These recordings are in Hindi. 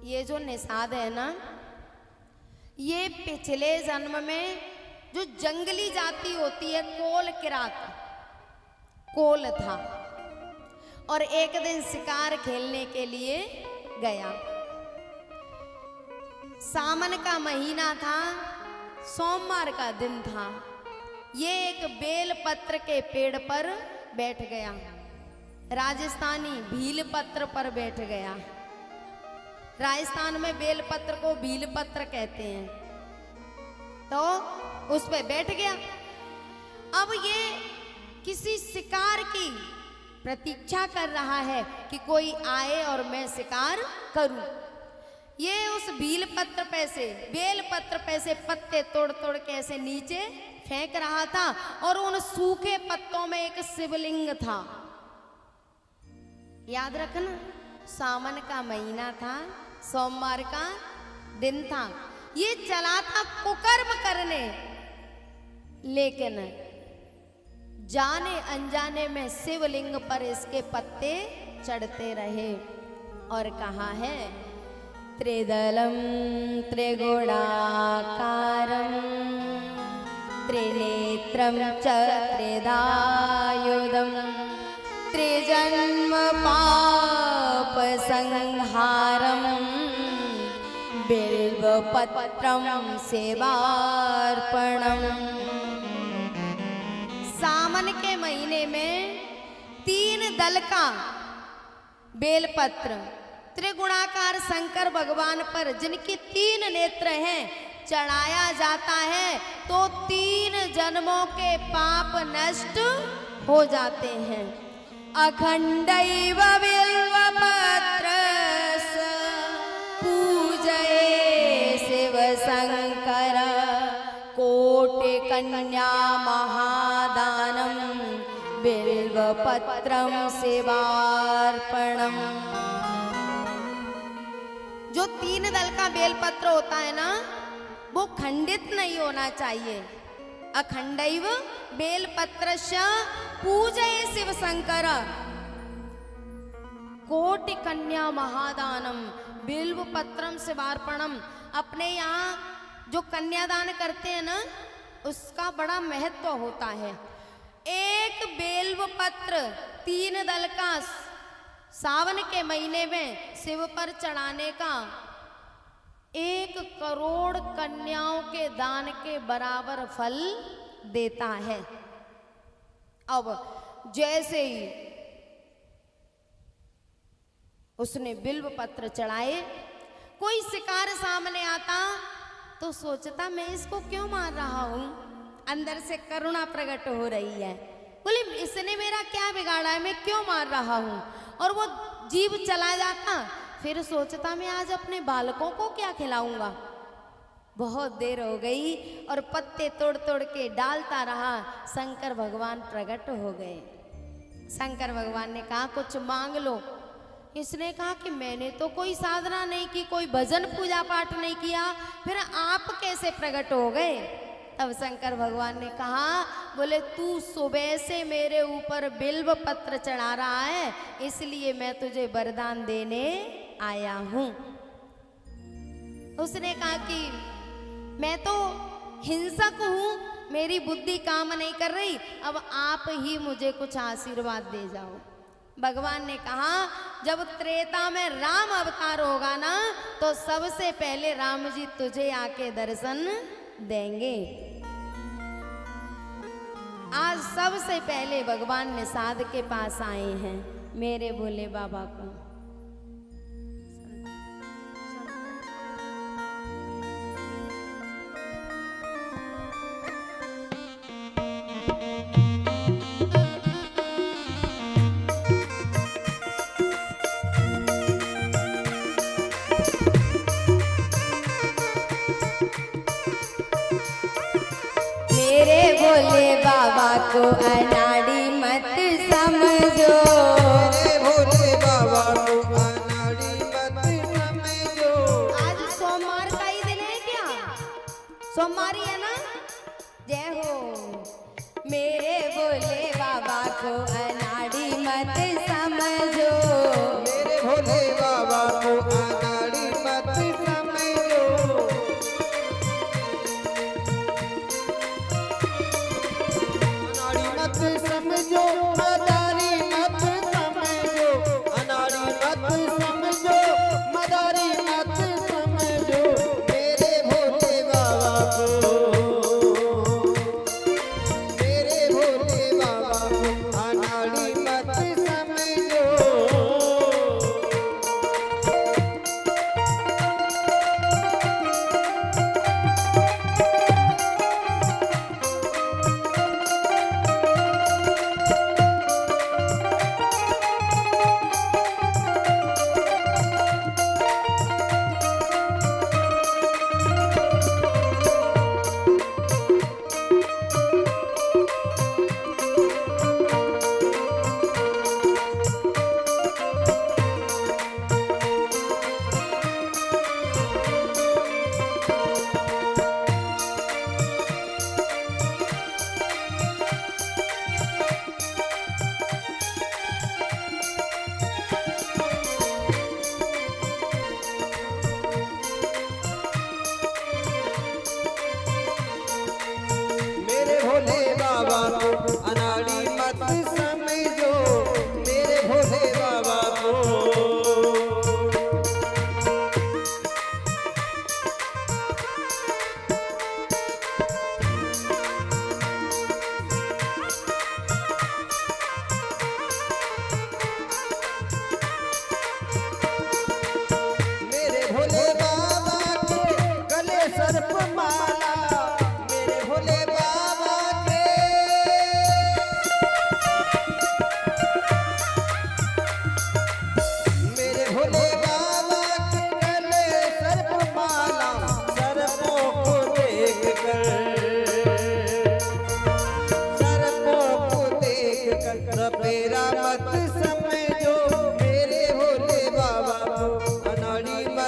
ये जो निषाद है ना, ये पिछले जन्म में जो जंगली जाति होती है कोल किरात, कोल था और एक दिन शिकार खेलने के लिए गया। सावन का महीना था, सोमवार का दिन था। ये एक बेल पत्र के पेड़ पर बैठ गया, राजस्थानी भील पत्र पर बैठ गया। राजस्थान में बेल पत्र को भील पत्र कहते हैं। तो उस पे बैठ गया। अब ये किसी शिकार की प्रतीक्षा कर रहा है कि कोई आए और मैं शिकार करूं। ये उस बेल पत्र पे से पत्ते तोड़ तोड़ के ऐसे नीचे फेंक रहा था और उन सूखे पत्तों में एक शिवलिंग था। याद रखना, सावन का महीना था, सोमवार का दिन था। ये चला था कुकर्म करने, लेकिन जाने अनजाने में शिवलिंग पर इसके पत्ते चढ़ते रहे और कहा है त्रिदलम त्रिगुणाकारं त्रिनेत्रं च त्रिदायुधं त्रिजन्म पाप संहारं बिल्वपत्रं सेवार्पणम्। सावन के महीने में 3 दल का बेलपत्र त्रिगुणाकार शंकर भगवान पर, जिनकी 3 नेत्र हैं, चढ़ाया जाता है तो 3 जन्मों के पाप नष्ट हो जाते हैं। अखंडैव बिल्वपत्रस् पूजये शिव शंकर कोटि कन्या महादानं बिल्वपत्रं सेवार्पणम्। जो 3 दल का बेलपत्र होता है ना, वो खंडित नहीं होना चाहिए। अखंडैव बेलपत्रस्य पूजये शिव शंकर कोटि कन्या महादानम बिल्व पत्रम शिवार्पणम। अपने यहाँ जो कन्यादान करते हैं ना, उसका बड़ा महत्व होता है। एक बेल्व पत्र 3 दल का सावन के महीने में शिव पर चढ़ाने का 1 करोड़ कन्याओं के दान के बराबर फल देता है। अब जैसे ही उसने बिल्व पत्र चढ़ाए, कोई शिकार सामने आता तो सोचता मैं इसको क्यों मार रहा हूं। अंदर से करुणा प्रकट हो रही है, बोले इसने मेरा क्या बिगाड़ा है, मैं क्यों मार रहा हूं। और वो जीव चला जाता, फिर सोचता मैं आज अपने बालकों को क्या खिलाऊंगा। बहुत देर हो गई और पत्ते तोड़ तोड़ के डालता रहा। शंकर भगवान प्रकट हो गए। शंकर भगवान ने कहा कुछ मांग लो। इसने कहा कि मैंने तो कोई साधना नहीं की, कोई भजन पूजा पाठ नहीं किया, फिर आप कैसे प्रकट हो गए। तब शंकर भगवान ने कहा, बोले तू सुबह से मेरे ऊपर बिल्व पत्र चढ़ा रहा है, इसलिए मैं तुझे वरदान देने आया हूं। उसने कहा कि मैं तो हिंसक हूं, मेरी बुद्धि काम नहीं कर रही, अब आप ही मुझे कुछ आशीर्वाद दे जाओ। भगवान ने कहा जब त्रेता में राम अवतार होगा ना, तो सबसे पहले राम जी तुझे आके दर्शन देंगे। आज सबसे पहले भगवान निषाद के पास आए हैं, मेरे भोले बाबा को। मेरे भोले बाबा को अनाड़ी मत समझो, मेरे भोले बाबा को अनाड़ी मत समझो। आज सोमवार का ही दिन है क्या? सोमवारी है ना? जय हो। मेरे भोले बाबा को अनाड़ी मत समझो, मेरे भोले बाबा को अनाड़ी मत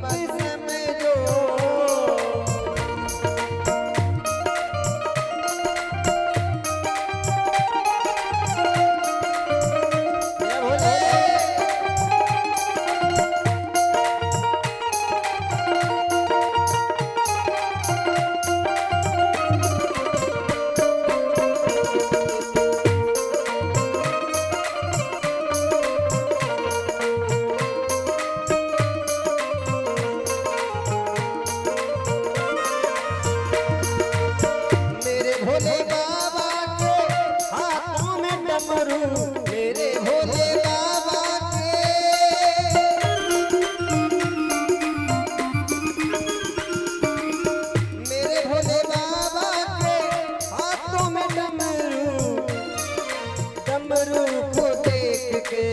मत समझो। जय भोले। मेरे भोले बाबा के हाथों में डमरू, मेरे भोले बाबा के। मेरे भोले बाबा के हाथों में डमरू, डमरू को देख के,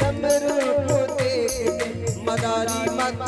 डमरू को देख के मदारी मत